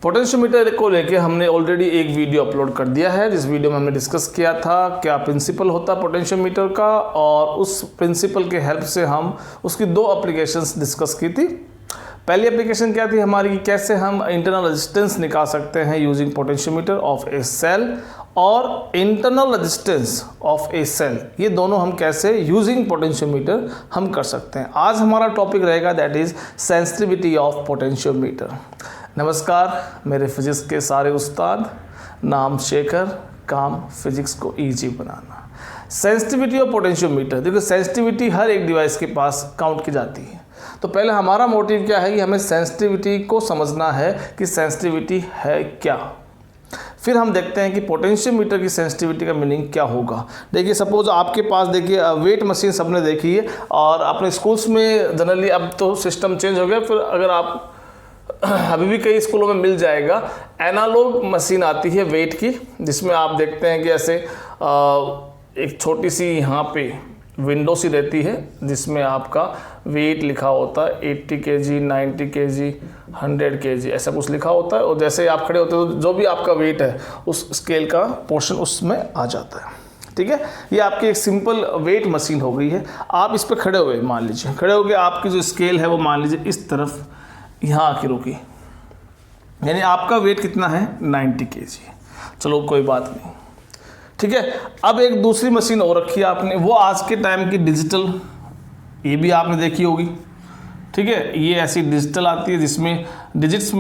Potentiometer को लेके हमने ऑलरेडी एक वीडियो अपलोड कर दिया है, जिस वीडियो में हमने डिस्कस किया था क्या प्रिंसिपल होता है पोटेंशियोमीटर का, और उस प्रिंसिपल के हेल्प से हम उसकी दो एप्लीकेशंस डिस्कस की थी। पहली एप्लीकेशन क्या थी हमारी कि कैसे हम इंटरनल रेजिस्टेंस निकाल सकते हैं using potentiometer of a cell, और internal resistance of a cell, ये दोनों हम कैसे यूजिंग पोटेंशियोमीटर हम कर सकते हैं। आज हमारा टॉपिक रहेगा that is sensitivity of potentiometer. नमस्कार मेरे फिजिक्स के सारे उस्ताद, नाम शेखर, काम फिजिक्स को easy banana. Sensitivity of potentiometer, देखो सेंसिटिविटी हर एक डिवाइस के पास काउंट की जाती है। तो पहले हमारा मोटिव क्या है कि हमें सेंसिटिविटी को समझना है कि सेंसिटिविटी है क्या। फिर हम देखते हैं कि पोटेंशियोमीटर की सेंसिटिविटी का मीनिंग क्या होगा। देखिए सपोज आपके पास देखिए वेट मशीन सबने देखी है, और अपने स्कूल्स में जनरली अब तो सिस्टम चेंज हो गया, फिर अगर आप अभी भी कई स्कूलों में मिल जाएगा, एनालॉग मशीन आती है वेट की, जिसमें आप देखते हैं कि ऐसे एक छोटी सी यहाँ पे विंडो सी रहती है जिसमें आपका वेट लिखा होता है 80 kg, 90 kg, 100 kg, ऐसा कुछ लिखा होता है। और जैसे आप खड़े होते हो जो भी आपका वेट है उस स्केल का पोर्शन उसमें आ जाता है। ठीक है, ये आपकी एक सिंपल वेट मशीन हो गई है। आप इस पर खड़े हुए, मान लीजिए खड़े हो गए, आपकी जो स्केल है वो मान लीजिए इस तरफ यहाँ आके रुकी, यानी आपका वेट कितना है 90 kg। चलो कोई बात नहीं, ठीक है। अब एक दूसरी मशीन और रखी है आपने, वो आज के टाइम की डिजिटल, ये भी आपने देखी होगी, ठीक है। ये ऐसी डिजिटल आती है जिसमें डिजिट्स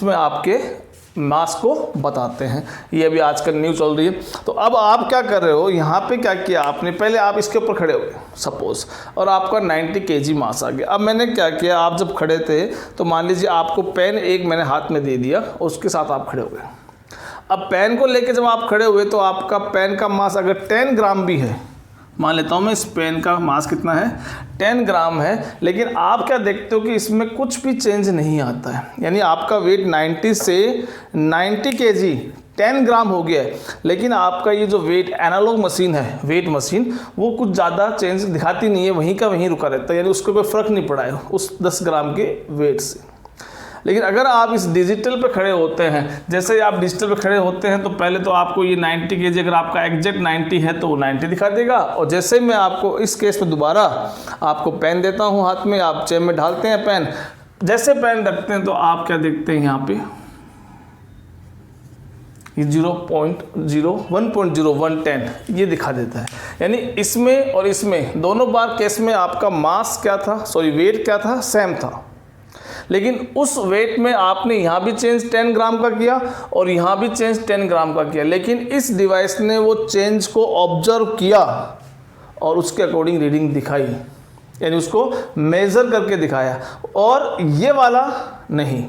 में आपके मास को बताते हैं। ये अभी आजकल न्यू चल रही है। तो अब आप क्या कर रहे हो, यहाँ पे क्या किया आपने, पहले आप इसके ऊपर खड़े हुए सपोज, और आपका 90 kg मास आ गया। अब मैंने क्या किया, आप जब खड़े थे तो मान लीजिए आपको पेन एक मैंने हाथ में दे दिया और उसके साथ आप खड़े हुए। अब पेन को लेके जब आप खड़े हुए तो आपका पेन का मास अगर 10 ग्राम भी है, मान लेता हूँ मैं इस पेन का मास कितना है 10 ग्राम है, लेकिन आप क्या देखते हो कि इसमें कुछ भी चेंज नहीं आता है, यानी आपका वेट 90 से 90 kg 10 ग्राम हो गया है, लेकिन आपका ये जो वेट एनालॉग मशीन है, वेट मशीन, वो कुछ ज़्यादा चेंज दिखाती नहीं है, वहीं का वहीं रुका रहता है, यानी उसको कोई फ़र्क नहीं पड़ा है उस 10 ग्राम के वेट से। लेकिन अगर आप इस डिजिटल पे खड़े होते हैं, जैसे आप डिजिटल पे खड़े होते हैं तो पहले तो आपको ये 90 kg, अगर आपका एग्जैक्ट 90 है तो वो 90 दिखा देगा। और जैसे मैं आपको इस केस में दोबारा आपको पेन देता हूँ हाथ में, आप जेब में ढालते हैं पेन, जैसे पेन रखते हैं तो आप क्या देखते हैं यहाँ पे ये 0.0 1.0 110 ये दिखा देता है। यानी इसमें और इसमें दोनों बार केस में आपका मास क्या था, सॉरी वेट क्या था, सेम था, लेकिन उस वेट में आपने यहाँ भी चेंज 10 ग्राम का किया और यहाँ भी चेंज 10 ग्राम का किया, लेकिन इस डिवाइस ने वो चेंज को ऑब्जर्व किया और उसके अकॉर्डिंग रीडिंग दिखाई, यानी उसको मेज़र करके दिखाया। और ये वाला नहीं,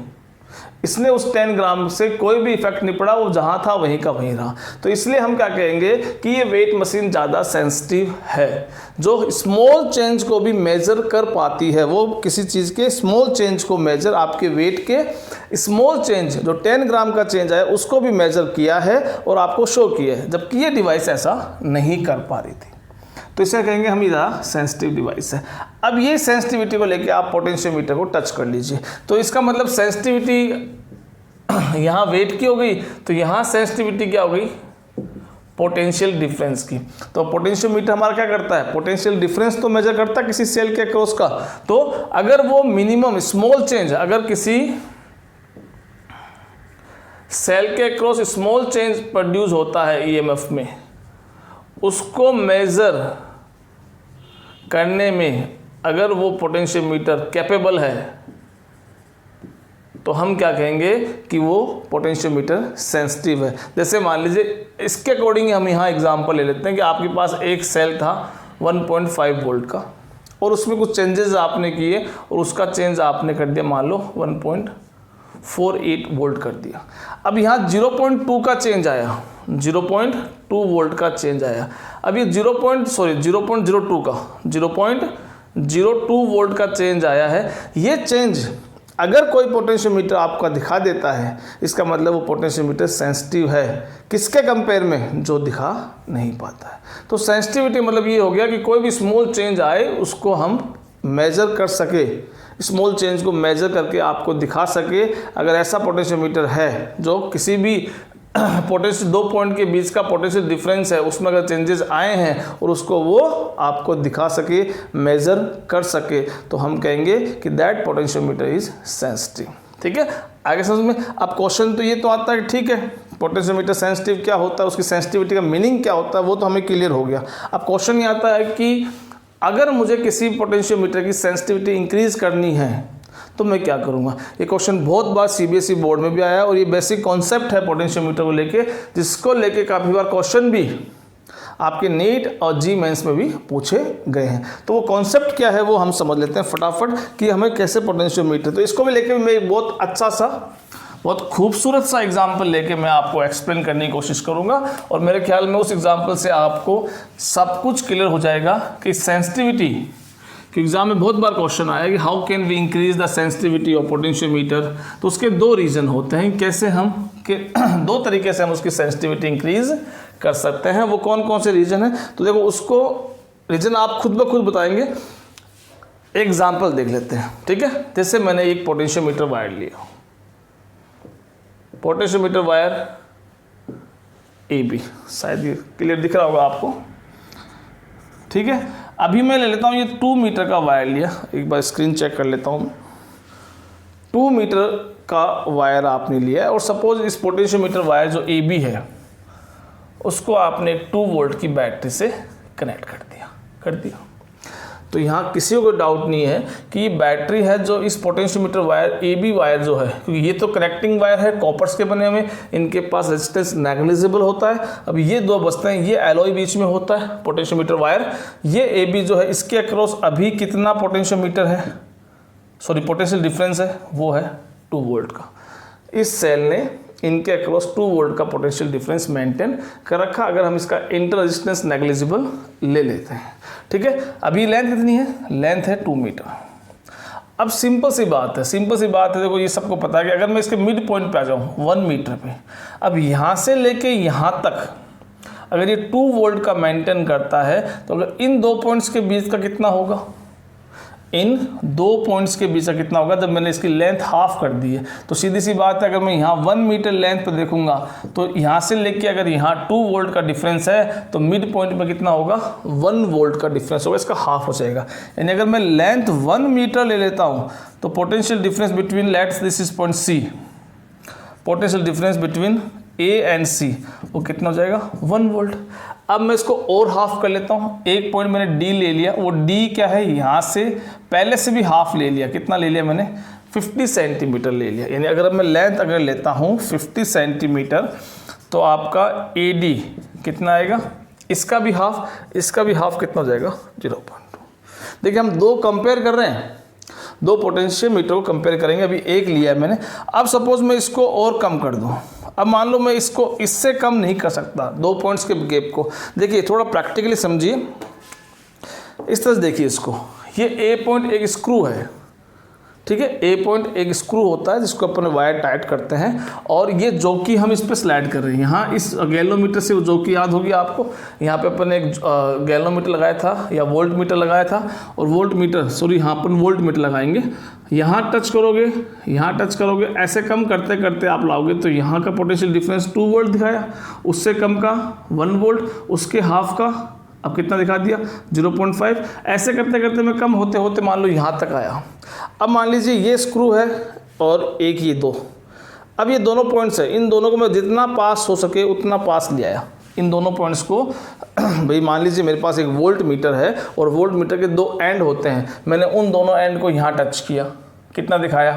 इसने उस 10 ग्राम से कोई भी इफेक्ट नहीं पड़ा, वो जहाँ था वहीं का वहीं रहा। तो इसलिए हम क्या कहेंगे कि ये वेट मशीन ज़्यादा सेंसिटिव है, जो स्मॉल चेंज को भी मेजर कर पाती है। वो किसी चीज़ के स्मॉल चेंज को मेजर, आपके वेट के स्मॉल चेंज जो 10 ग्राम का चेंज है उसको भी मेजर किया है और आपको शो किया है, जबकि ये डिवाइस ऐसा नहीं कर पा रही थी। तो इसे कहेंगे हम ज़्यादा सेंसिटिव डिवाइस है। अब ये सेंसिटिविटी को लेके आप पोटेंशियोमीटर को टच कर लीजिए, तो इसका मतलब सेंसिटिविटी यहाँ वेट की हो गई, तो यहाँ सेंसिटिविटी क्या हो गई, पोटेंशियल डिफरेंस की। तो पोटेंशियोमीटर हमारा क्या करता है, पोटेंशियल डिफरेंस तो मेजर करता है किसी सेल के अक्रॉस का। तो अगर वो मिनिमम स्मॉल चेंज, अगर किसी सेल के अक्रॉस स्मॉल चेंज प्रोड्यूस होता है ईएमएफ में, उसको मेजर करने में अगर वो पोटेंशियोमीटर कैपेबल है तो हम क्या कहेंगे कि वो पोटेंशियोमीटर सेंसिटिव है। जैसे मान लीजिए इसके अकॉर्डिंग हम यहाँ एग्जांपल ले लेते हैं कि आपके पास एक सेल था 1.5 वोल्ट का, और उसमें कुछ चेंजेस आपने किए और उसका चेंज आपने कर दिया मान लो 1.48 वोल्ट कर दिया। अब यहाँ 0.2 का चेंज आया, 0.2 वोल्ट का चेंज आया। अब ये 0.02 वोल्ट का चेंज आया है। ये चेंज अगर कोई पोटेंशियोमीटर आपका दिखा देता है, इसका मतलब वो पोटेंशियोमीटर सेंसिटिव है, किसके कंपेयर में, जो दिखा नहीं पाता है। तो सेंसिटिविटी मतलब ये हो गया कि कोई भी स्मॉल चेंज आए उसको हम मेजर कर सके स्मॉल चेंज को मेजर करके आपको दिखा सके। अगर ऐसा पोटेंशियोमीटर है जो किसी भी पोटेंशियल 2 पॉइंट के बीच का पोटेंशियल डिफरेंस है उसमें अगर चेंजेस आए हैं और उसको वो आपको दिखा सके, मेजर कर सके, तो हम कहेंगे कि दैट पोटेंशियोमीटर इज सेंसिटिव। ठीक है, आगे समझ में। अब क्वेश्चन तो ये तो आता है, ठीक है, पोटेंशियोमीटर सेंसिटिव क्या होता है, उसकी सेंसिटिविटी का मीनिंग क्या होता है, वो तो हमें क्लियर हो गया। अब क्वेश्चन ये आता है कि अगर मुझे किसी पोटेंशियोमीटर की सेंसिटिविटी इंक्रीज करनी है तो मैं क्या करूंगा। ये क्वेश्चन बहुत बार सीबीएसई बोर्ड में भी आया है और ये बेसिक कॉन्सेप्ट है पोटेंशियोमीटर को लेके, जिसको लेके काफ़ी बार क्वेश्चन भी आपके नीट और जी मेंस में भी पूछे गए हैं। तो वो कॉन्सेप्ट क्या है वो हम समझ लेते हैं फटाफट कि हमें कैसे पोटेंशियोमीटर, तो इसको भी लेके मैं एक बहुत अच्छा सा, बहुत खूबसूरत सा एग्जाम्पल लेके मैं आपको एक्सप्लेन करने की कोशिश करूंगा और मेरे ख्याल में उस एग्जाम्पल से आपको सब कुछ क्लियर हो जाएगा कि सेंसिटिविटी, कि एग्जाम में बहुत बार क्वेश्चन आया कि how can we increase the sensitivity of potentiometer. तो उसके 2 रीज़न होते हैं, कैसे हम के 2 तरीके से हम उसकी सेंसिटिविटी इंक्रीज कर सकते हैं। वो कौन कौन से रीजन है, तो देखो उसको रीजन आप खुद ब खुद बताएंगे। एग्जाम्पल देख लेते हैं, ठीक है। जैसे मैंने एक पोटेंशियोमीटर वायर लिया, पोटेंशियोमीटर वायर AB, शायद ये क्लियर दिख रहा होगा आपको, ठीक है। अभी मैं ले लेता हूँ ये 2 मीटर का वायर लिया, एक बार स्क्रीन चेक कर लेता हूँ। 2 मीटर का वायर आपने लिया है और सपोज इस पोटेंशियोमीटर वायर जो AB है उसको आपने 2 वोल्ट की बैटरी से कनेक्ट कर दिया। तो यहाँ किसी को डाउट नहीं है कि ये बैटरी है जो इस पोटेंशियोमीटर वायर AB वायर जो है, क्योंकि ये तो कनेक्टिंग वायर है, कॉपर्स के बने हुए, इनके पास रेजिस्टेंस नेग्लिजिबल होता है। अब ये 2 बचते हैं, ये एलॉय बीच में होता है पोटेंशियोमीटर वायर, ये AB जो है इसके अक्रॉस अभी कितना पोटेंशियोमीटर है, सॉरी पोटेंशियल डिफरेंस है, वो है 2 वोल्ट का। इस सेल ने इनके अक्रॉस 2 वोल्ट का पोटेंशियल डिफरेंस मेंटेन कर रखा। अगर हम इसका इंटर रेजिस्टेंस नेग्लिजिबल ले लेते हैं, ठीक है। अभी लेंथ कितनी है, लेंथ है 2 मीटर। अब सिंपल सी बात है, देखो ये सबको पता है कि अगर मैं इसके मिड पॉइंट पे आ जाऊँ 1 मीटर पे, अब यहाँ से लेके यहाँ तक अगर ये 2 वोल्ट का मेंटेन करता है, तो अगर इन 2 पॉइंट्स के बीच का कितना होगा, इन 2 पॉइंट्स के बीच का कितना होगा, जब मैंने इसकी लेंथ हाफ कर दी है। तो सीधी सी बात है, अगर मैं यहाँ 1 मीटर लेंथ पे देखूंगा तो यहाँ से लेके अगर यहाँ 2 वोल्ट का डिफरेंस है तो मिड पॉइंट में कितना होगा, 1 वोल्ट का डिफरेंस होगा, इसका हाफ हो जाएगा। यानी अगर मैं लेंथ 1 मीटर ले लेता हूँ तो potential difference between, let's this is point C, potential difference between A and C वो कितना हो जाएगा, 1 वोल्ट। अब मैं इसको और हाफ कर लेता हूँ, एक पॉइंट मैंने D ले लिया, वो D क्या है, यहाँ से पहले से भी हाफ ले लिया, कितना ले लिया मैंने, 50 सेंटीमीटर ले लिया। यानी अगर मैं लेंथ अगर लेता हूँ 50 सेंटीमीटर तो आपका AD कितना आएगा, इसका भी हाफ कितना हो जाएगा, 0.2। देखिए हम 2 कंपेयर कर रहे हैं, 2 पोटेंशियोमीटर को कंपेयर करेंगे। अभी एक लिया है मैंने, अब सपोज मैं इसको और कम कर दूं, अब मान लो मैं इसको इससे कम नहीं कर सकता 2 पॉइंट्स के गैप को। देखिए थोड़ा प्रैक्टिकली समझिए, इस तरह से देखिए इसको, ये A पॉइंट एक स्क्रू है, ठीक है। A पॉइंट एक स्क्रू होता है जिसको अपन वायर टाइट करते हैं और ये जॉकी हम इस पर स्लाइड कर रहे हैं। यहाँ इस गैलोमीटर से वो जॉकी याद होगी आपको, यहाँ पे अपन एक गैलोमीटर लगाया था या वोल्ट मीटर लगाया था, और वोल्ट मीटर, सॉरी यहाँ अपन वोल्ट मीटर लगाएंगे, यहाँ टच करोगे, ऐसे कम करते करते आप लाओगे तो यहाँ का पोटेंशियल डिफरेंस 2 वोल्ट दिखाया, उससे कम का 1 वोल्ट, उसके हाफ का अब कितना दिखा दिया, 0.5। ऐसे करते करते मैं कम होते होते मान लो यहाँ तक आया। अब मान लीजिए ये स्क्रू है और एक ये 2, अब ये दोनों पॉइंट्स है, इन दोनों को मैं जितना पास हो सके उतना पास ले आया इन दोनों पॉइंट्स को। भाई मान लीजिए मेरे पास एक वोल्ट मीटर है और वोल्ट मीटर के 2 एंड होते हैं, मैंने उन दोनों एंड को यहाँ टच किया, कितना दिखाया,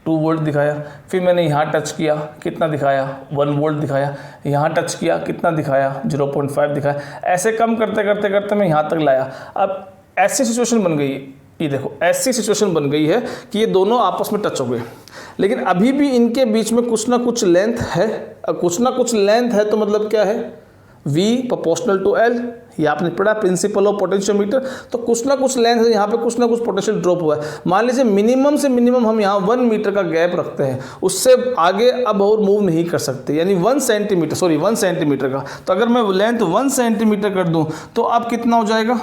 2 वोल्ट दिखाया। फिर मैंने यहाँ टच किया, कितना दिखाया, 1 वोल्ट दिखाया। यहाँ टच किया, कितना दिखाया, 0.5 दिखाया। ऐसे कम करते करते करते मैं यहाँ तक लाया। अब ऐसी सिचुएशन बन गई, ये देखो ऐसी सिचुएशन बन गई है कि ये दोनों आपस में टच हो गए, लेकिन अभी भी इनके बीच में कुछ ना कुछ लेंथ है। कुछ ना कुछ लेंथ है तो मतलब क्या है, V प्रोपोर्शनल टू L, ये आपने पढ़ा प्रिंसिपल ऑफ पोटेंशियोमीटर। तो कुछ ना कुछ लेंथ है, यहाँ पे कुछ ना कुछ पोटेंशियल ड्रॉप हुआ है। मान लीजिए मिनिमम से मिनिमम हम यहाँ 1 मीटर का गैप रखते हैं, उससे आगे अब और मूव नहीं कर सकते, यानी 1 सेंटीमीटर का। तो अगर मैं लेंथ 1 सेंटीमीटर कर दूँ तो अब कितना हो जाएगा,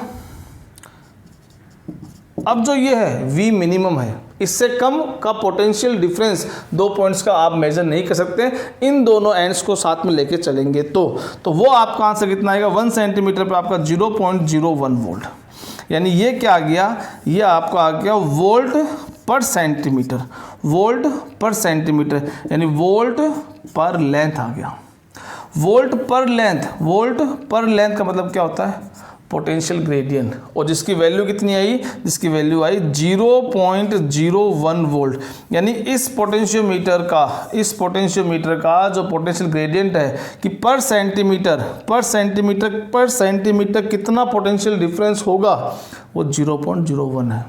अब जो ये है V मिनिमम है, इससे कम का पोटेंशियल डिफरेंस दो पॉइंट्स का आप मेजर नहीं कर सकते। इन दोनों एंड्स को साथ में लेके चलेंगे तो वो आपका आंसर कितना आएगा, 1 सेंटीमीटर पर आपका 0.01 वोल्ट, यानी ये क्या आ गया, ये आपका आ गया वोल्ट पर सेंटीमीटर, वोल्ट पर सेंटीमीटर, यानी वोल्ट पर लेंथ आ गया। वोल्ट पर लेंथ, वोल्ट पर लेंथ का मतलब क्या होता है, पोटेंशियल ग्रेडियंट, और जिसकी वैल्यू कितनी आई, जिसकी वैल्यू आई 0.01 वोल्ट, यानी इस पोटेंशियोमीटर का जो पोटेंशियल ग्रेडियंट है कि पर सेंटीमीटर कितना पोटेंशियल डिफरेंस होगा, वो 0.01 है।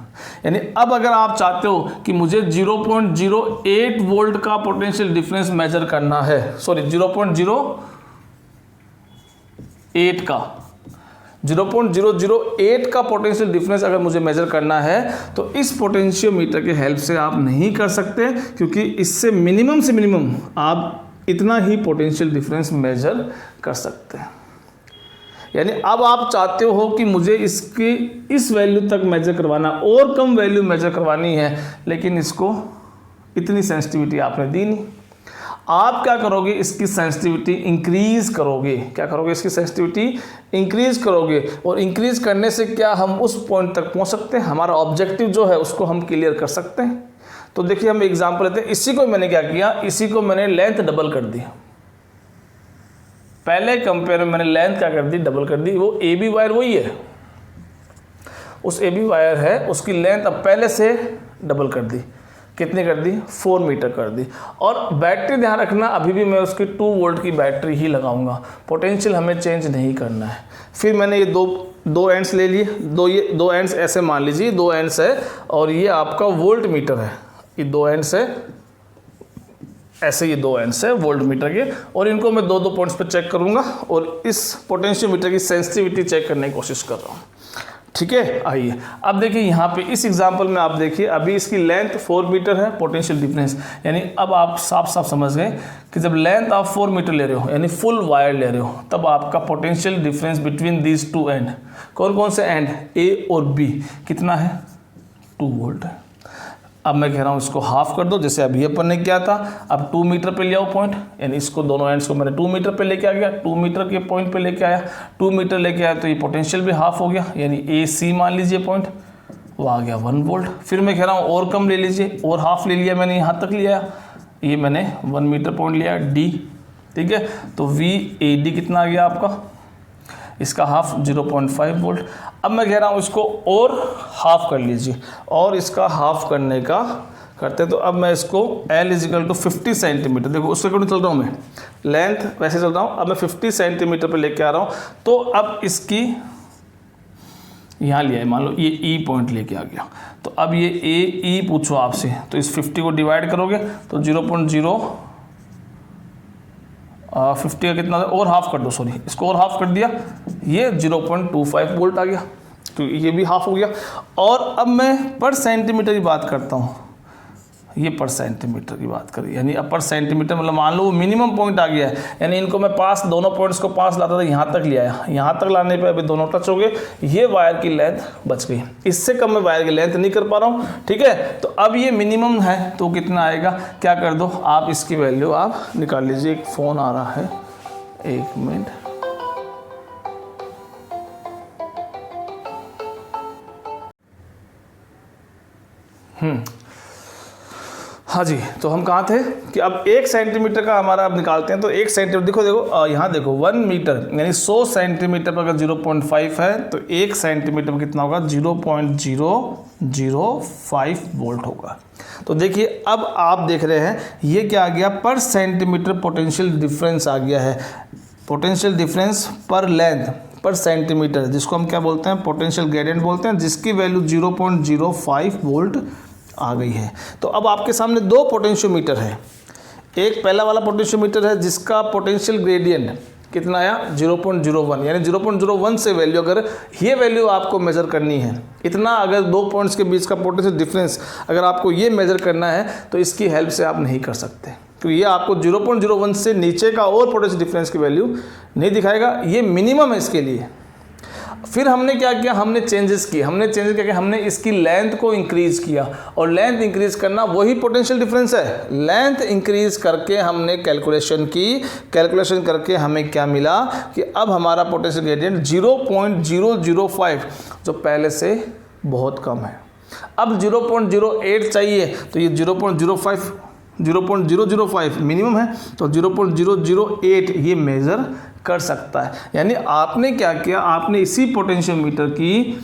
यानी अब अगर आप चाहते हो कि मुझे 0.08 वोल्ट का पोटेंशियल डिफरेंस मेजर करना है, सॉरी 0.08 का पोटेंशियल डिफरेंस अगर मुझे मेजर करना है तो इस पोटेंशियोमीटर के हेल्प से आप नहीं कर सकते, क्योंकि इससे मिनिमम आप इतना ही पोटेंशियल डिफरेंस मेजर कर सकते हैं। यानी अब आप चाहते हो कि मुझे इसकी इस वैल्यू तक मेजर करवाना, और कम वैल्यू मेजर करवानी है, लेकिन इसको इतनी सेंसिटिविटी आपने दी नहीं। आप क्या करोगे, इसकी सेंसिटिविटी इंक्रीज करोगे। क्या करोगे, इसकी सेंसिटिविटी इंक्रीज करोगे, और इंक्रीज करने से क्या हम उस पॉइंट तक पहुंच सकते हैं, हमारा ऑब्जेक्टिव जो है उसको हम क्लियर कर सकते हैं। तो देखिए हम एग्जांपल लेते हैं, इसी को मैंने क्या किया, इसी को मैंने लेंथ डबल कर दी। पहले कंपेयर में मैंने लेंथ क्या कर दी, डबल कर दी। वो ए बी वायर वही है, उस ए बी वायर है, उसकी लेंथ अब पहले से डबल कर दी। कितनी कर दी, 4 मीटर कर दी। और बैटरी ध्यान रखना, अभी भी मैं उसकी 2 वोल्ट की बैटरी ही लगाऊंगा, पोटेंशियल हमें चेंज नहीं करना है। फिर मैंने ये दो एंड्स ले लिए, दो एंड्स ऐसे मान लीजिए, 2 एंड्स है, और ये आपका वोल्ट मीटर है, ये 2 एंड्स है ऐसे, ये 2 एंड्स है वोल्ट मीटर के, और इनको मैं 2 पॉइंट्स पे चेक करूंगा और इस पोटेंशियोमीटर की सेंसिटिविटी चेक करने की कोशिश कर रहा हूँ। ठीक है, आइए अब देखिए यहाँ पे इस एग्जांपल में आप देखिए, अभी इसकी लेंथ 4 मीटर है, पोटेंशियल डिफरेंस, यानी अब आप साफ समझ गए कि जब लेंथ आप 4 मीटर ले रहे हो, यानी फुल वायर ले रहे हो, तब आपका potential difference between these 2 and, कौन से एंड, ए और बी, कितना है, 2 वोल्ट है। अब मैं कह रहा हूँ इसको हाफ कर दो, जैसे अभी अपन ने किया था। अब 2 मीटर पे ले आओ पॉइंट, यानी इसको दोनों एंड्स को मैंने 2 मीटर पे लेके आ गया, 2 मीटर के पॉइंट पे लेके आया, 2 मीटर लेके आया तो ये पोटेंशियल भी हाफ हो गया, यानी ए सी मान लीजिए पॉइंट, वो आ गया 1 वोल्ट। फिर मैं कह रहा हूँ और कम ले लीजिए, और हाफ ले लिया मैंने, यहाँ तक लिया, ये मैंने 1 मीटर पॉइंट लिया डी, ठीक है। तो वी ए डी कितना आ गया आपका, इसका हाफ 0.5 वोल्ट। अब मैं कह रहा हूँ इसको और हाफ कर लीजिए, और इसका हाफ करने का करते हैं, तो अब मैं इसको L = 50 सेंटीमीटर, देखो उसके अकॉर्डिंग चल रहा हूँ मैं, लेंथ वैसे चल रहा हूँ, अब मैं 50 सेंटीमीटर पे लेके आ रहा हूँ। तो अब इसकी यहाँ लिया है, मान लो ये E पॉइंट लेके आ गया, तो अब ये ए ई पूछो आपसे, तो इस 50 को डिवाइड करोगे तो 50 का कितना, और हाफ कर दो, सॉरी इसको और हाफ कर दिया, ये 0.25 वोल्ट आ गया, तो ये भी हाफ हो गया। और अब मैं पर सेंटीमीटर की बात करता हूँ, ये पर सेंटीमीटर की बात करें, यानी अब पर सेंटीमीटर मतलब मान लो वो मिनिमम पॉइंट आ गया है, यानी इनको मैं पास, दोनों पॉइंट्स को पास लाता था, यहाँ तक ले आया, यहाँ तक लाने पे अभी दोनों टच हो गए, ये वायर की लेंथ बच गई, इससे कम मैं वायर की लेंथ नहीं कर पा रहा हूँ, ठीक है। तो अब ये मिनिमम है, तो कितना आएगा, क्या कर दो आप, इसकी वैल्यू आप निकाल लीजिए। एक फ़ोन आ रहा है, 1 मिनट। हाँ जी, तो हम कहाँ थे कि अब 1 सेंटीमीटर का हमारा अब निकालते हैं। तो 1 सेंटीमीटर देखो यहाँ देखो 1 मीटर यानी 100 सेंटीमीटर पर अगर 0.5 है तो 1 सेंटीमीटर में कितना होगा, 0.005 वोल्ट होगा। तो देखिए अब आप देख रहे हैं ये क्या आ गया, पर सेंटीमीटर पोटेंशियल डिफरेंस आ गया है, पोटेंशियल डिफरेंस पर लेंथ पर सेंटीमीटर, जिसको हम क्या बोलते हैं, पोटेंशियल ग्रेडियंट बोलते हैं, जिसकी वैल्यू 0.05 वोल्ट आ गई है। तो अब आपके सामने 2 पोटेंशियोमीटर है, एक पहला वाला पोटेंशियोमीटर है जिसका पोटेंशियल ग्रेडियंट कितना आया, 0.01, यानी 0.01 से वैल्यू, अगर ये वैल्यू आपको मेज़र करनी है, इतना अगर 2 पॉइंट्स के बीच का पोटेंशियल डिफरेंस अगर आपको ये मेज़र करना है तो इसकी हेल्प से आप नहीं कर सकते, क्योंकि ये आपको 0.01 से नीचे का और पोटेंशियल डिफरेंस की वैल्यू नहीं दिखाएगा, ये मिनिमम है इसके लिए। फिर हमने क्या किया, हमने चेंजेस किए। हमने इसकी लेंथ को इंक्रीज किया, और लेंथ इंक्रीज करना वही पोटेंशियल डिफरेंस है। लेंथ इंक्रीज करके हमने कैलकुलेशन की, कैलकुलेशन करके हमें क्या मिला कि अब हमारा पोटेंशियल ग्रेडियंट 0.005 जो पहले से बहुत कम है। अब 0.08 चाहिए तो ये 0.005 मिनिमम है, तो 0.008 ये मेज़र कर सकता है। यानी आपने क्या किया, आपने इसी पोटेंशियोमीटर की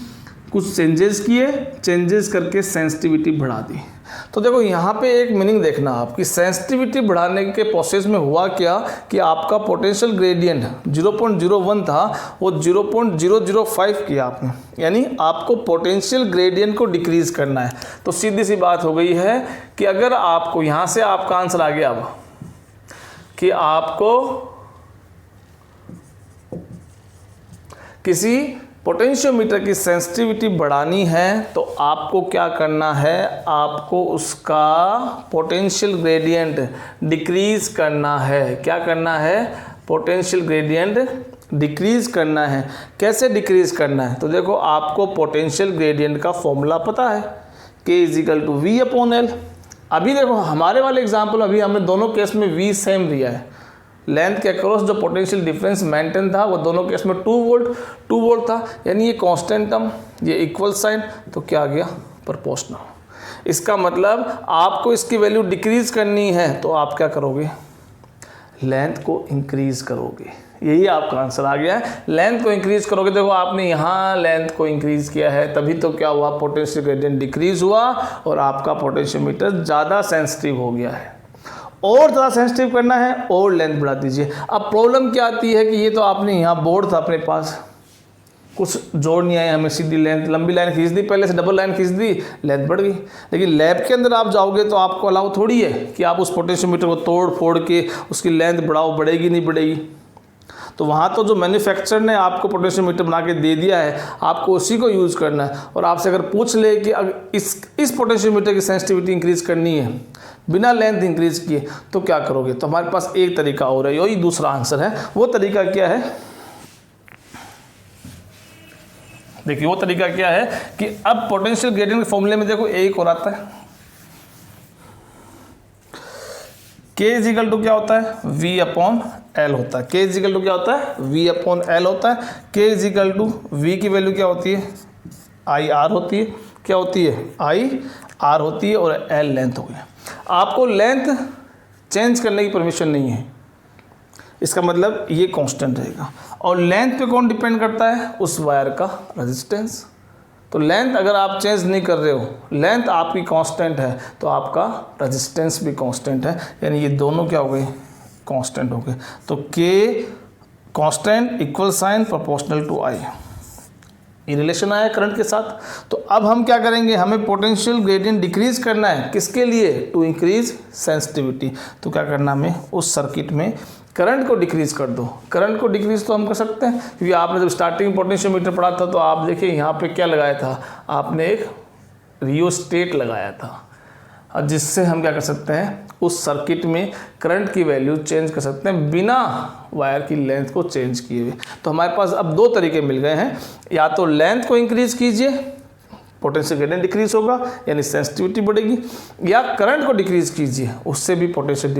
कुछ चेंजेस किए, चेंजेस करके सेंसिटिविटी बढ़ा दी। तो देखो यहाँ पे एक मीनिंग देखना आपकी, सेंसिटिविटी बढ़ाने के प्रोसेस में हुआ क्या कि आपका पोटेंशियल ग्रेडियंट 0.01 था, वो 0.005 किया आपने, यानी आपको पोटेंशियल ग्रेडियंट को डिक्रीज करना है। तो सीधी सी बात हो गई है कि अगर आपको यहाँ से आपका आंसर आ गया अब कि आपको किसी पोटेंशियोमीटर की सेंसिटिविटी बढ़ानी है, तो आपको क्या करना है, आपको उसका पोटेंशियल ग्रेडियंट डिक्रीज करना है। क्या करना है, पोटेंशियल ग्रेडियंट डिक्रीज करना है। कैसे डिक्रीज करना है, तो देखो आपको पोटेंशियल ग्रेडियंट का फॉर्मूला पता है, K = V/L। अभी देखो हमारे वाले एग्जाम्पल, अभी हमने दोनों केस में V सेम लिया है। लेंथ के अक्रॉस जो पोटेंशियल डिफरेंस मेंटेन था वो दोनों केस में 2 वोल्ट था, यानी ये कांस्टेंट टर्म, ये इक्वल साइन, तो क्या आ गया, प्रोपोर्शनल। इसका मतलब आपको इसकी वैल्यू डिक्रीज करनी है तो आप क्या करोगे, लेंथ को इंक्रीज करोगे। यही आपका आंसर आ गया है, लेंथ को इंक्रीज करोगे। देखो आपने यहाँ लेंथ को इंक्रीज किया है, तभी तो क्या हुआ, पोटेंशियल ग्रेडियंट डिक्रीज हुआ और आपका पोटेंशियोमीटर ज़्यादा सेंसिटिव हो गया है। और ज़्यादा सेंसिटिव करना है और लेंथ बढ़ा दीजिए। अब प्रॉब्लम क्या आती है कि ये तो आपने यहाँ बोर्ड था अपने पास, कुछ जोड़ नहीं आया, हमें सीधी लेंथ, लंबी लाइन खींच दी, पहले से डबल लाइन खींच दी, लेंथ बढ़ गई। लेकिन लैब के अंदर आप जाओगे तो आपको अलाउ थोड़ी है कि आप उस पोटेंशियोमीटर को तोड़ फोड़ के उसकी लेंथ बढ़ाओ, बढ़ेगी नहीं बढ़ेगी। तो वहाँ तो जो मैन्युफैक्चरर ने आपको पोटेंशियोमीटर बना के दे दिया है, आपको उसी को यूज़ करना है। और आपसे अगर पूछ ले कि अगर इस पोटेंशियोमीटर की सेंसिटिविटी इंक्रीज़ करनी है बिना लेंथ इंक्रीज़ किए, तो क्या करोगे, तो हमारे पास एक तरीका और है, यही दूसरा आंसर है। वो तरीका क्या है, देखिए वो तरीका क्या है कि अब पोटेंशियल ग्रेडियंट के फॉर्मूले में देखो एक और आता है, K = क्या होता है, V/L होता है। K = क्या होता है, V/L होता है। K = V की वैल्यू क्या होती है, IR होती है। क्या होती है, IR होती है, और L लेंथ हो गया। आपको लेंथ चेंज करने की परमिशन नहीं है, इसका मतलब ये कांस्टेंट रहेगा। और लेंथ पे कौन डिपेंड करता है, उस वायर का रेजिस्टेंस। तो लेंथ अगर आप चेंज नहीं कर रहे हो, लेंथ आपकी कांस्टेंट है, तो आपका रेजिस्टेंस भी कांस्टेंट है, यानी ये दोनों क्या हो गए, कांस्टेंट हो गए। तो K constant, equal sign, proportional to I, ये रिलेशन आया करंट के साथ। तो अब हम क्या करेंगे, हमें पोटेंशियल ग्रेडियंट डिक्रीज करना है, किसके लिए, टू इंक्रीज सेंसिटिविटी। तो क्या करना, हमें उस सर्किट में करंट को डिक्रीज कर दो। करंट को डिक्रीज तो हम कर सकते हैं, क्योंकि आपने जब स्टार्टिंग पोटेंशियोमीटर पढ़ा था तो आप देखिए यहाँ पे क्या लगाया था, आपने एक रियोस्टेट लगाया था, और जिससे हम क्या कर सकते हैं, उस सर्किट में करंट की वैल्यू चेंज कर सकते हैं बिना वायर की लेंथ को चेंज किए हुए। तो हमारे पास अब दो तरीके मिल गए हैं, या तो लेंथ को इंक्रीज कीजिए, पोटेंशियल ग्रेडियंट डिक्रीज होगा यानी सेंसिटिविटी बढ़ेगी, या करंट को डिक्रीज कीजिए, उससे भी पोटेंशियल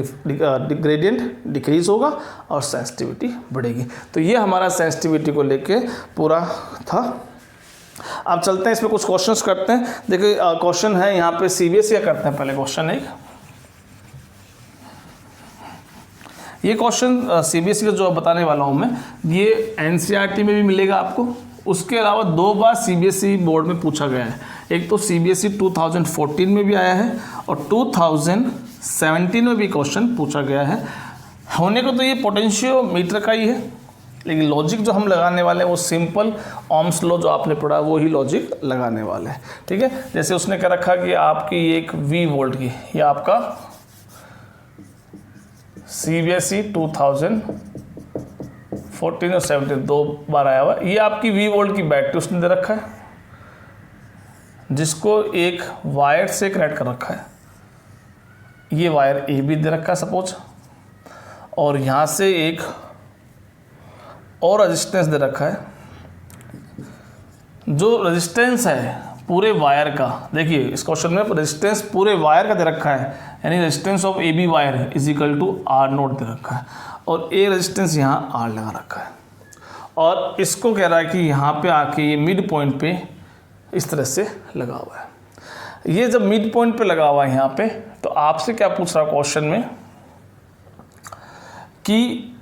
ग्रेडियंट डिक्रीज होगा और सेंसिटिविटी बढ़ेगी। तो ये हमारा सेंसिटिविटी को लेके पूरा था। अब चलते हैं इसमें कुछ क्वेश्चंस करते हैं। देखिए क्वेश्चन है यहाँ पे CBSE का करते हैं। पहले क्वेश्चन एक, ये क्वेश्चन CBSE का जो बताने वाला हूँ मैं, ये NCERT में भी मिलेगा आपको, उसके अलावा 2 बार CBSE बोर्ड में पूछा गया है। एक तो CBSE 2014 में भी आया है और 2017 में भी क्वेश्चन पूछा गया है। होने को तो ये पोटेंशियोमीटर का ही है, लेकिन लॉजिक जो हम लगाने वाले हैं वो सिंपल ओम्स लॉ जो आपने पढ़ा वो ही लॉजिक लगाने वाले हैं। ठीक है, जैसे उसने कह रखा कि आपकी एक V वोल्ट की, ये आपका CBSE 2014 और 17 2 बार आया हुआ, ये आपकी V वोल्ट की बैटरी उसने दे रखा है, जिसको एक वायर से कनेक्ट कर रखा है। ये वायर A भी दे रखा है सपोज, और यहाँ से एक और रेजिस्टेंस दे रखा है जो रेजिस्टेंस है पूरे वायर का, देखिए इस क्वेश्चन में रेजिस्टेंस पूरे वायर का दे रखा है, यानी resistance of a B wire is equal to R nought दे रखा है, और ए रेजिस्टेंस यहाँ आर लगा रखा है, और इसको कह रहा है कि यहाँ पे आके ये मिड पॉइंट पे इस तरह से लगा हुआ है। ये जब मिड पॉइंट पे लगा हुआ है यहाँ पे, तो आपसे क्या पूछ रहा है क्वेश्चन में कि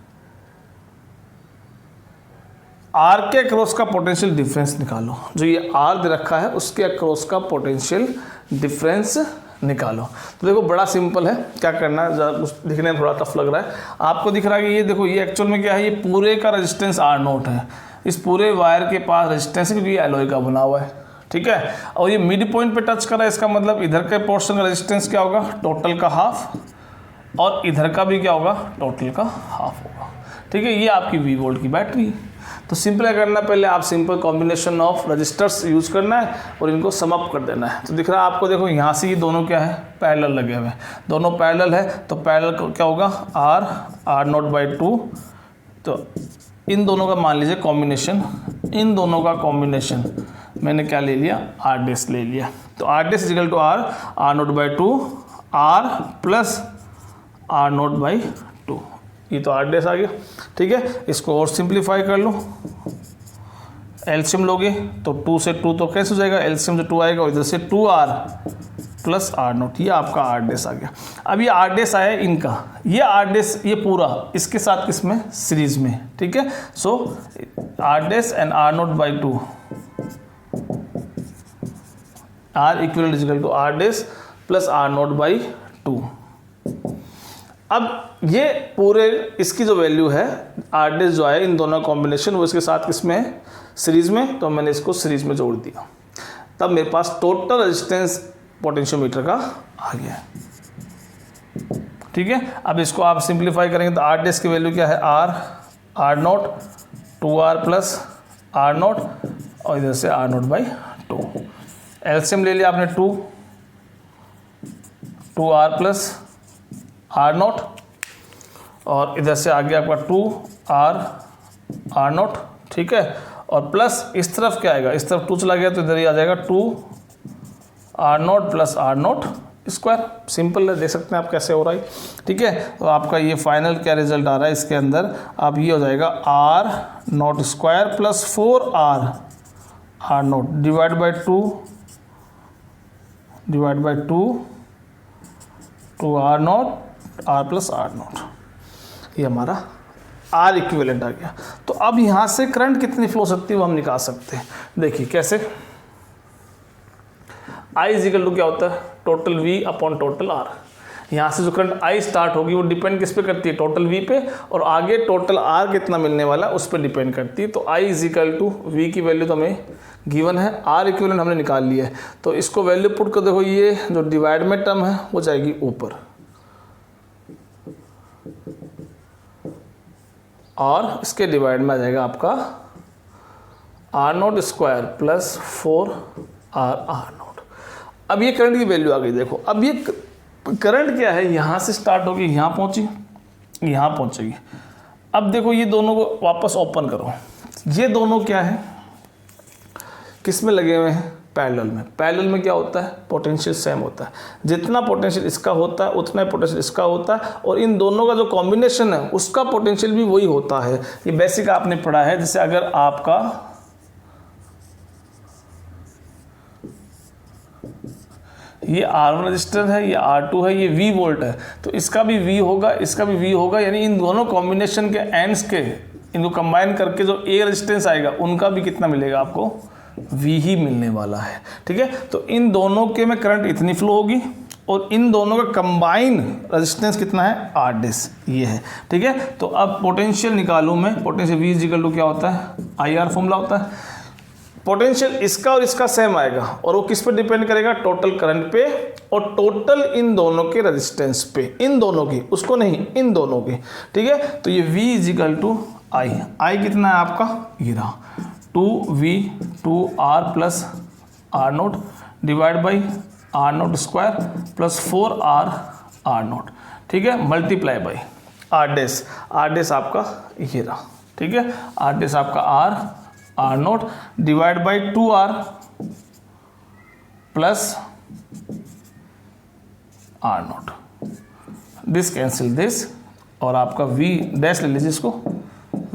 आर के अक्रॉस का पोटेंशियल डिफरेंस निकालो। जो ये आर दे रखा है उसके अक्रॉस का पोटेंशियल डिफरेंस निकालो। तो देखो बड़ा सिंपल है, क्या करना है, ज़रा कुछ दिखने में थोड़ा टफ लग रहा है आपको, दिख रहा है कि ये देखो ये एक्चुअल में क्या है, ये पूरे का रेजिस्टेंस आर नोट है, इस पूरे वायर के पास रेजिस्टेंस क्योंकि ये एलॉय का बना हुआ है, ठीक है, और ये मिड पॉइंट पे टच कर रहा है, इसका मतलब इधर के पोर्शन का रेजिस्टेंस क्या होगा, टोटल का हाफ, और इधर का भी क्या होगा, टोटल का हाफ होगा, ठीक है। ये आपकी वी वोल्ट की बैटरी। तो सिंपल करना, पहले आप simple combination of resistors use करना है और इनको सम अप कर देना है। तो दिख रहा है आपको, देखो यहाँ से ये दोनों क्या है, पैरेलल लगे हुए हैं, दोनों पैरेलल है, तो पैरेलल क्या होगा, आर नोट बाई 2। तो इन दोनों का मान लीजिए कॉम्बिनेशन, इन दोनों का कॉम्बिनेशन मैंने क्या ले लिया, आर डेस ले लिया। तो R dash equal to R note by 2 R plus R note by 2, ये तो आर डेस आ गया, ठीक है। इसको और सिंप्लीफाई कर लो, एलसीएम लोगे तो 2 से 2 तो कैसे हो जाएगा, एलसीएम से 2 आएगा, और इधर से 2r प्लस आर नोट, ये आपका आर डेस आ गया। अब ये आर डेस आया इनका, ये आर डेस ये पूरा इसके साथ किसमें, सीरीज में, ठीक है। So R dash and R note by 2 R equal is equal to R dash plus R note by 2। अब ये पूरे इसकी जो वैल्यू है आर डेस जो है इन दोनों कॉम्बिनेशन, वो इसके साथ किसमें है, सीरीज में, तो मैंने इसको सीरीज में जोड़ दिया, तब मेरे पास टोटल रेजिस्टेंस पोटेंशियोमीटर का आ गया, ठीक है। अब इसको आप सिंप्लीफाई करेंगे तो आर डेस की वैल्यू क्या है, R naught 2r plus R naught, और इधर से आर नोट बाई 2, एलसीएम ले लिया आपने 2r प्लस आर नोट, और इधर से आ गया आपका आर नोट, ठीक है, और प्लस इस तरफ क्या आएगा, इस तरफ 2 चला गया तो इधर ही आ जाएगा 2r naught plus R naught square. Simple है, देख सकते हैं आप कैसे हो रहा है, ठीक है। तो आपका ये फाइनल क्या रिजल्ट आ रहा है इसके अंदर, अब ये हो जाएगा R naught square plus 4r naught divide by 2r naught R plus R naught, ये हमारा आर इक्विवेलेंट आ गया। तो अब यहाँ से करंट कितनी फ्लो सकती है वो हम निकाल सकते हैं। देखिए कैसे, I इजिकल टू क्या होता है, total V upon total R। यहाँ से जो करंट I स्टार्ट होगी वो डिपेंड किस पे करती है, टोटल V पे, और आगे टोटल R कितना मिलने वाला है उस पर डिपेंड करती है। तो I इजिकल टू V की वैल्यू तो हमें गिवन है, R इक्विवेलेंट हमने निकाल लिया है, तो इसको वैल्यू पुट कर देखो, ये जो डिवाइड में टर्म है वो जाएगी ऊपर, और इसके डिवाइड में आ जाएगा आपका R naught square plus 4r naught. अब ये करंट की वैल्यू आ गई, देखो अब ये करंट क्या है, यहाँ से स्टार्ट होगी, यहाँ पहुँची, यहाँ पहुँचेगी। अब देखो ये दोनों को वापस ओपन करो, ये दोनों क्या है, किस में लगे हुए हैं, पैरेलल में। पैरेलल में क्या होता है, पोटेंशियल सेम होता है, जितना पोटेंशियल इसका होता है उतना ही पोटेंशियल इसका होता है, और इन दोनों का जो कॉम्बिनेशन है उसका पोटेंशियल भी वही होता है। ये बेसिक आपने पढ़ा है। जैसे अगर आपका ये R1 रजिस्टर है, ये R2 है, ये V वोल्ट है, तो इसका भी V होगा, इसका भी V होगा, यानी इन दोनों कॉम्बिनेशन के एंड्स के इनको कंबाइन करके जो A रेजिस्टेंस आएगा उनका भी कितना मिलेगा आपको, V ही मिलने वाला है, ठीक है। तो इन दोनों के में करंट इतनी फ्लो होगी, और इन दोनों का कंबाइन रेजिस्टेंस कितना है, R डेस, ये है, ठीक है। तो अब पोटेंशियल निकालूं मैं, पोटेंशियल V इक्वल टू क्या होता है, IR फॉर्मूला होता है। पोटेंशियल इसका और इसका सेम आएगा, और वो किस पे डिपेंड करेगा, टोटल करंट पे और टोटल इन दोनों के रेजिस्टेंस पे, इन दोनों की, उसको नहीं, इन दोनों की, ठीक है। तो ये V इजिकल टू I कितना है आपका, ये रहा 2V 2R plus R naught divide by R naught square plus 4R naught, ठीक है, मल्टीप्लाई बाई आर डेस आपका ये रहा, ठीक है, आर डेस आपका R naught divide by 2R plus R naught, this cancel this, और आपका V डैश ले लीजिए इसको,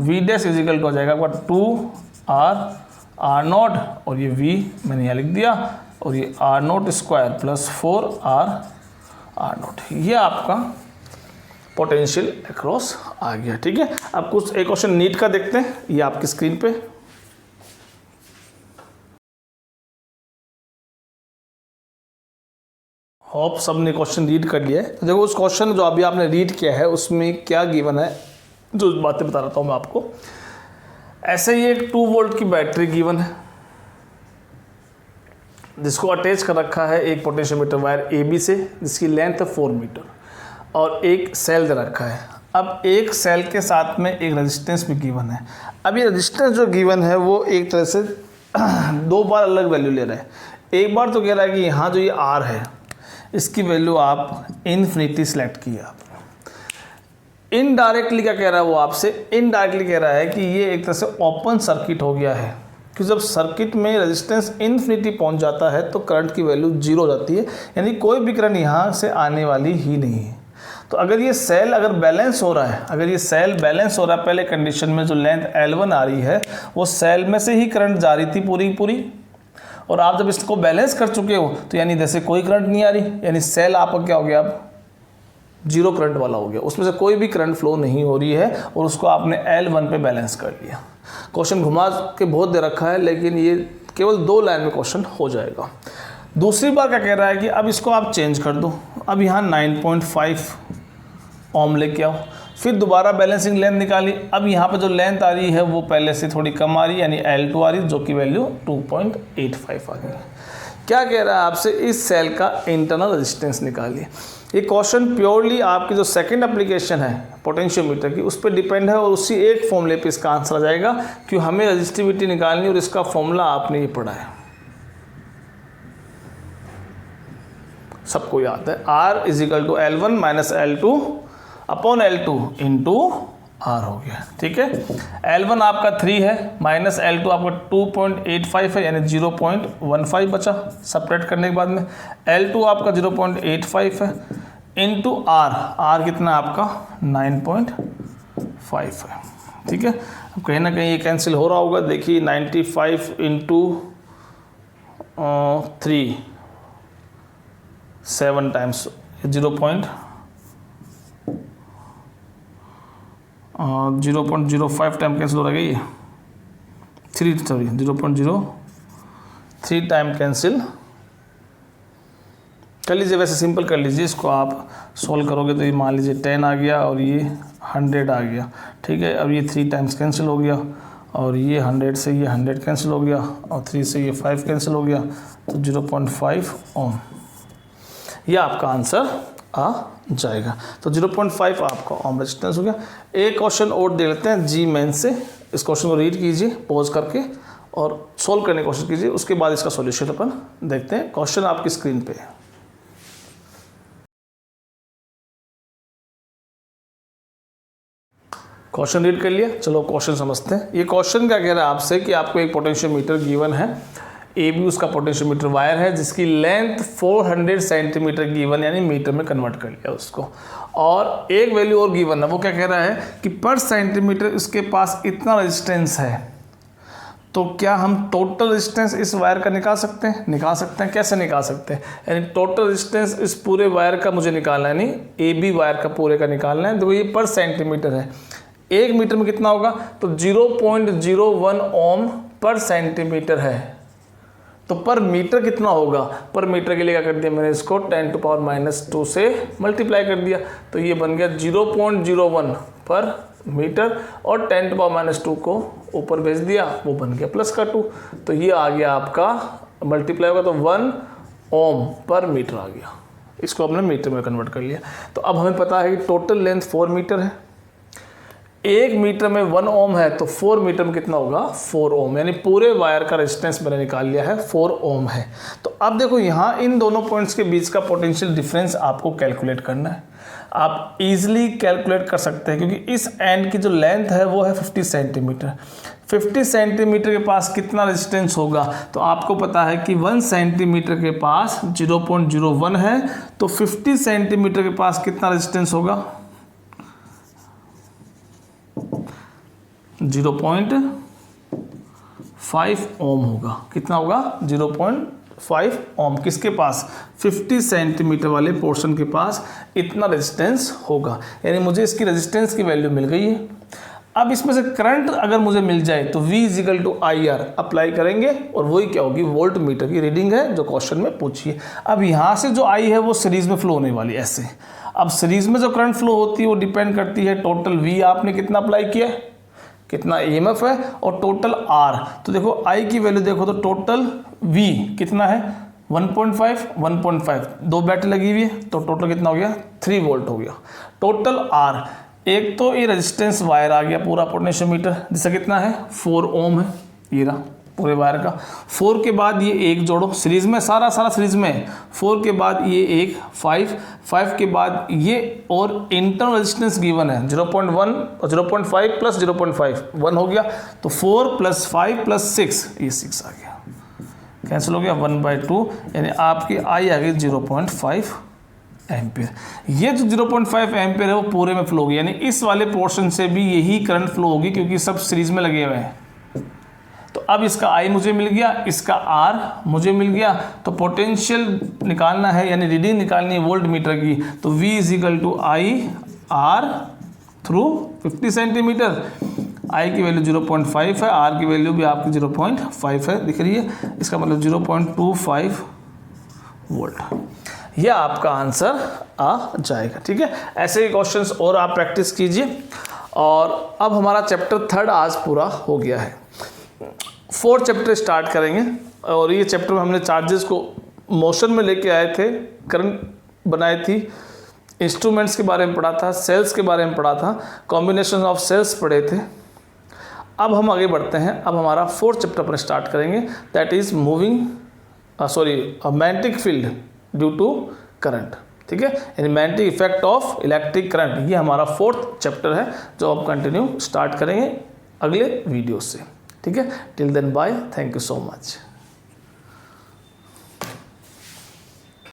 V डैश इजिकल टू हो जाएगा आपका 2R नोट, और ये V मैंने यहाँ लिख दिया, और ये R note square plus 4R note, ये आपका पोटेंशियल अक्रॉस आ गया। ठीक है, अब कुछ एक क्वेश्चन नीट का देखते हैं, ये आपकी स्क्रीन पे। होप सबने क्वेश्चन रीड कर लिया है। तो देखो उस क्वेश्चन जो अभी आपने रीड किया है उसमें क्या गिवन है, जो बातें बता रहा हूँ मैं आपको। ऐसे ही एक 2 वोल्ट की बैटरी गिवन है जिसको अटैच कर रखा है एक पोटेंशियोमीटर वायर AB से, जिसकी लेंथ है 4 मीटर, और एक सेल दे रखा है। अब एक सेल के साथ में एक रेजिस्टेंस भी गिवन है। अब ये रेजिस्टेंस जो गिवन है वो एक तरह से 2 बार अलग वैल्यू ले रहा है। एक बार तो कह रहा है कि यहाँ जो ये R है इसकी वैल्यू आप इन्फिनिटी सेलेक्ट किया आपने। इनडायरेक्टली क्या कह रहा है वो आपसे, इनडायरेक्टली कह रहा है कि ये एक तरह से ओपन सर्किट हो गया है, कि जब सर्किट में रेजिस्टेंस इन्फिनिटी पहुंच जाता है तो करंट की वैल्यू 0 हो जाती है, यानी कोई भी करंट यहाँ से आने वाली ही नहीं है। तो अगर ये सेल अगर बैलेंस हो रहा है, अगर ये सेल बैलेंस हो रहा है, पहले कंडीशन में जो लेंथ L1 आ रही है वो सेल में से ही करंट जा रही थी पूरी, और आप जब इसको बैलेंस कर चुके हो तो यानी जैसे कोई करंट नहीं आ रही, यानी सेल आपका क्या हो गया, अब 0 करंट वाला हो गया, उसमें से कोई भी करंट फ्लो नहीं हो रही है, और उसको आपने L1 पे बैलेंस कर लिया। क्वेश्चन घुमा के बहुत दे रखा है, लेकिन ये केवल 2 लाइन में क्वेश्चन हो जाएगा। दूसरी बार क्या कह रहा है कि अब इसको आप चेंज कर दो, अब यहाँ 9.5 ओम लेके आओ, फिर दोबारा बैलेंसिंग लेंथ निकाली। अब यहाँ पे जो लेंथ आ रही है वो पहले से थोड़ी कम आ रही है, यानी L2 आ रही है, जो कि वैल्यू 2.85 आ गई। क्या कह रहा है आपसे, इस सेल का इंटरनल रेजिस्टेंस निकालिए। ये क्वेश्चन प्योरली आपकी जो सेकंड एप्लीकेशन है पोटेंशियोमीटर की उस पर डिपेंड है, और उसी एक फॉर्मूले पे इसका आंसर आ जाएगा, क्यों हमें रेजिस्टिविटी निकालनी और इसका फॉर्मूला आपने ये पढ़ा है, सबको याद है। R equal to L1 minus L2 upon L2 into R हो गया। ठीक है, L1 आपका 3 है, माइनस L2 आपका 2.85 है, यानी 0.15 बचा सेपरेट करने के बाद में। L2 आपका 0.85 है इंटू R कितना आपका 9.5 है। ठीक है, अब कहीं ना कहीं ये कैंसिल हो रहा होगा, देखिए 95 इंटू 3 7 टाइम्स 0.05 टाइम कैंसिल हो रहा है, ये 0.03 टाइम कैंसिल कर लीजिए। वैसे सिंपल कर लीजिए, इसको आप सोल्व करोगे तो ये मान लीजिए 10 आ गया और ये 100 आ गया। ठीक है, अब ये 3 टाइम्स कैंसिल हो गया, और ये 100 से ये 100 कैंसिल हो गया, और 3 से ये 5 कैंसिल हो गया, तो 0.5 ओम ये आपका आंसर आ जाएगा। तो 0.5 आपका ओम रेजिस्टेंस हो गया। एक क्वेश्चन और दे लेते हैं जी मेन से, इस क्वेश्चन को रीड कीजिए पॉज करके और सोल्व करने की कोशिश कीजिए, उसके बाद इसका सॉल्यूशन अपन देखते हैं। क्वेश्चन आपकी स्क्रीन पे है। क्वेश्चन रीड कर लिया, चलो क्वेश्चन समझते हैं। ये क्वेश्चन क्या कह रहा है आपसे कि आपको एक पोटेंशियोमीटर गिवन है, ए बी उसका पोटेंशियोमीटर वायर है, जिसकी लेंथ 400 सेंटीमीटर गिवन, यानी मीटर में कन्वर्ट कर लिया उसको, और एक वैल्यू और गिवन है। वो क्या कह रहा है कि पर सेंटीमीटर इसके पास इतना रेजिस्टेंस है, तो क्या हम टोटल रेजिस्टेंस इस वायर का निकाल सकते हैं? निकाल सकते हैं। कैसे निकाल सकते हैं? यानी टोटल रेजिस्टेंस इस पूरे वायर का मुझे निकालना है, यानी ए बी वायर का पूरे का निकालना है। देखो ये पर सेंटीमीटर है, 1 मीटर में कितना होगा, तो 0.01 ओम पर सेंटीमीटर है, तो पर मीटर कितना होगा? पर मीटर के लिए क्या कर दिया मैंने, इसको 10⁻⁻2 से मल्टीप्लाई कर दिया, तो ये बन गया 0.01 पर मीटर, और 10⁻⁻2 को ऊपर भेज दिया, वो बन गया +2, तो ये आ गया आपका मल्टीप्लाई होगा तो 1 ओम पर मीटर आ गया। इसको हमने मीटर में कन्वर्ट कर लिया। तो अब हमें पता है कि टोटल लेंथ 4 मीटर है, 1 मीटर में 1 ओम है, तो 4 मीटर में कितना होगा, 4 ओम, यानी पूरे वायर का रेजिस्टेंस मैंने निकाल लिया है, 4 ओम है। तो अब देखो यहाँ इन दोनों पॉइंट्स के बीच का पोटेंशियल डिफरेंस आपको कैलकुलेट करना है। आप इजीली कैलकुलेट कर सकते हैं, क्योंकि इस एंड की जो लेंथ है वो है 50 सेंटीमीटर। 50 सेंटीमीटर के पास कितना रेजिस्टेंस होगा, तो आपको पता है कि 1 सेंटीमीटर के पास 0.01 है, तो 50 सेंटीमीटर के पास कितना रेजिस्टेंस होगा, 0.5 ओम होगा। कितना होगा, 0.5 ओम। किसके पास, 50 सेंटीमीटर वाले पोर्शन के पास इतना रेजिस्टेंस होगा, यानी मुझे इसकी रेजिस्टेंस की वैल्यू मिल गई है। अब इसमें से करंट अगर मुझे मिल जाए तो V = IR अप्लाई करेंगे और वही क्या होगी, वोल्ट मीटर की रीडिंग है जो क्वेश्चन में पूछी है। अब यहाँ से जो I है वो सीरीज में फ्लो होने वाली है ऐसे। अब सीरीज में जो करंट फ्लो होती है वो डिपेंड करती है टोटल V आपने कितना अप्लाई किया है, कितना EMF है, और टोटल R। तो देखो I की वैल्यू देखो तो टोटल V कितना है, 1.5 दो बैटरी लगी हुई है, तो टोटल कितना हो गया, 3 वोल्ट हो गया। टोटल R, एक तो ये रेजिस्टेंस वायर आ गया पूरा पोटेंशियोमीटर, जिसका कितना है 4 ओम है, ये रहा पूरे वायर का। 4 के बाद ये एक जोड़ो सीरीज में, सारा सीरीज में। 4 के बाद ये एक 5 के बाद ये, और इंटरनल रेजिस्टेंस गिवन है 0.1 और 0.5 प्लस 0.5 1 हो गया, तो 4 + 5 + 6 ये 6 आ गया, कैंसिल हो गया 1/2, यानी आपकी I आ गई 0.5 एम्पियर। ये जो 0.5 एम्पियर है वो पूरे में फ्लो होगी, यानी इस वाले पोर्शन से भी यही करंट फ्लो होगी क्योंकि सब सीरीज में लगे हुए हैं। तो अब इसका I मुझे मिल गया, इसका R मुझे मिल गया, तो पोटेंशियल निकालना है यानी रीडिंग निकालनी है वोल्ट मीटर की, तो V = IR through 50 centimetre. I की वैल्यू 0.5 है, R की वैल्यू भी आपकी 0.5 है, दिख रही है, इसका मतलब 0.25 वोल्ट। यह आपका आंसर आ जाएगा। ठीक है, ऐसे ही क्वेश्चंस और आप प्रैक्टिस कीजिए। और अब हमारा चैप्टर 3 आज पूरा हो गया है। 4 चैप्टर स्टार्ट करेंगे, और ये चैप्टर में हमने चार्जेस को मोशन में लेके आए थे, करंट बनाई थी, इंस्ट्रूमेंट्स के बारे में पढ़ा था, सेल्स के बारे में पढ़ा था, कॉम्बिनेशन ऑफ सेल्स पढ़े थे। अब हम आगे बढ़ते हैं, अब हमारा 4th चैप्टर पर स्टार्ट करेंगे, that is magnetic field due to current. ठीक है, यानी magnetic effect of electric current, ये हमारा 4th चैप्टर है जो अब कंटिन्यू स्टार्ट करेंगे अगले वीडियो से। ठीक है, till then bye, thank you so much.